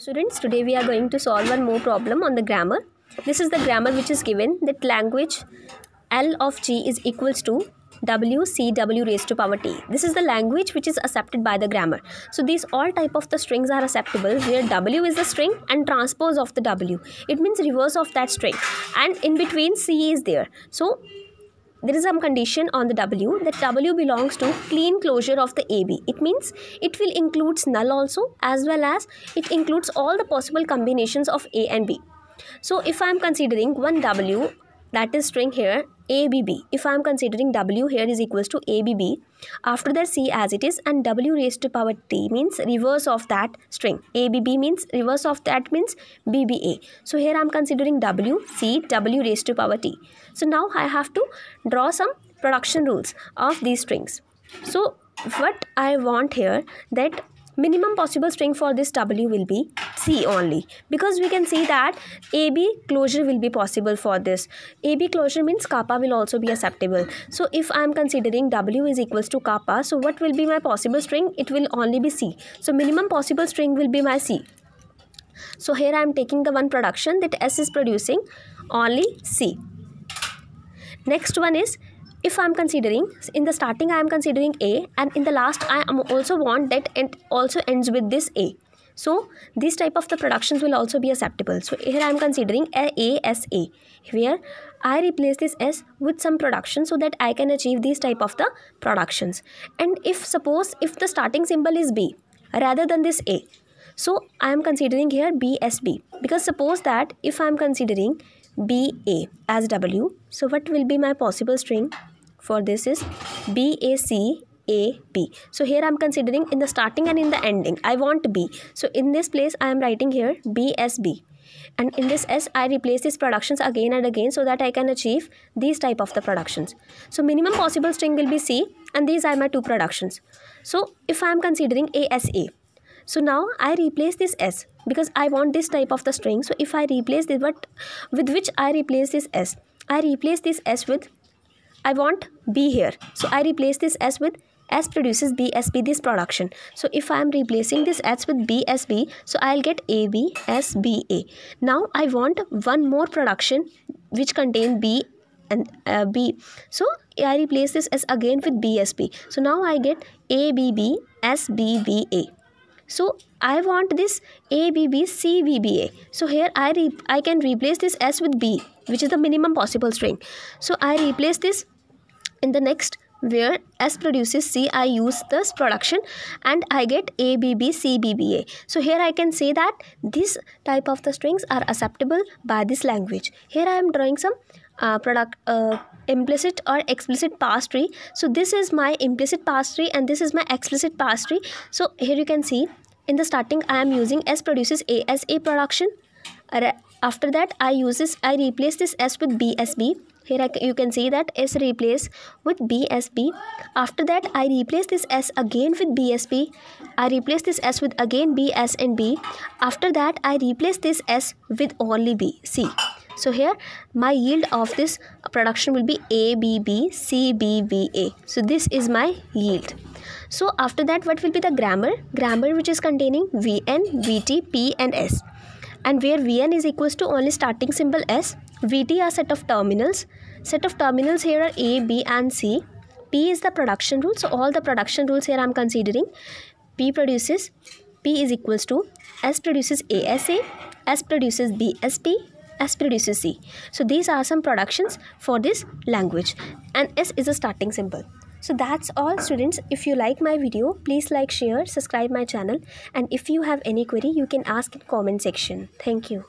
Students, today we are going to solve one more problem on the grammar. This is the grammar which is given that language L of G is equals to WCW raised to power T. This is the language which is accepted by the grammar. So these all type of the strings are acceptable where W is the string and transpose of the W. It means reverse of that string, and in between C is there. So there is some condition on the W that W belongs to clean closure of the AB. It means it will includes null also, as well as it includes all the possible combinations of A and B. So if I am considering one W, that is string here ABB, if I am considering W here is equals to ABB, after that C as it is, and W raised to power T means reverse of that string. ABB means reverse of that means BBA. So here I am considering W, C, W raised to power T. So now I have to draw some production rules of these strings. So what I want here, that minimum possible string for this W will be C only, because we can see that AB closure will be possible for this. AB closure means kappa will also be acceptable. So if I am considering W is equals to kappa, so what will be my possible string? It will only be C. So minimum possible string will be my C. So here I am taking the one production that S is producing only C. Next one is, if I am considering, in the starting I am considering A, and in the last I am also want that it also ends with this A. So this type of the productions will also be acceptable. So here I am considering A S A, where I replace this S with some production so that I can achieve these type of the productions. And if suppose if the starting symbol is B rather than this A, so I am considering here BSB, because suppose that if I am considering BA as W, so what will be my possible string for this is BACAB. So here I am considering in the starting and in the ending I want B. So in this place I am writing here BSB, and in this S I replace these productions again and again so that I can achieve these type of the productions. So minimum possible string will be C, and these are my two productions. So if I am considering ASA, so now I replace this S because I want this type of the string. So if I replace this, with which I replace this S? I replace this S with, I want B here. So I replace this S with S produces BSB, this production. So if I am replacing this S with BSB, so I'll get ABSBA. Now I want one more production which contain B and B. So I replace this S again with BSB. So now I get ABBSBBA. So I want this ABBCBBA. So here I can replace this S with B, which is the minimum possible string. So I replace this in the next where S produces C, I use this production and I get ABBCBBA. So here I can say that this type of the strings are acceptable by this language. Here I am drawing some implicit or explicit parse tree. So this is my implicit parse tree and this is my explicit parse tree. So here you can see in the starting I am using S produces A as a production. After that I replace this S with BSB. Here you can see that S replace with BSB. After that I replace this S again with BSB. I replace this S with again B, S and B. After that I replace this S with only B, C. So here my yield of this production will be ABBCBBA. So this is my yield. So after that what will be the grammar? Grammar which is containing VN, VT, P and S. And where Vn is equals to only starting symbol S, Vt are set of terminals. Set of terminals here are A, B and C. P is the production rule. So all the production rules here I am considering. P is equals to S produces ASA, S produces BSB, S produces C. So these are some productions for this language, and S is a starting symbol. So that's all, students. If you like my video, please like, share, subscribe my channel, and if you have any query you can ask in comment section. Thank you.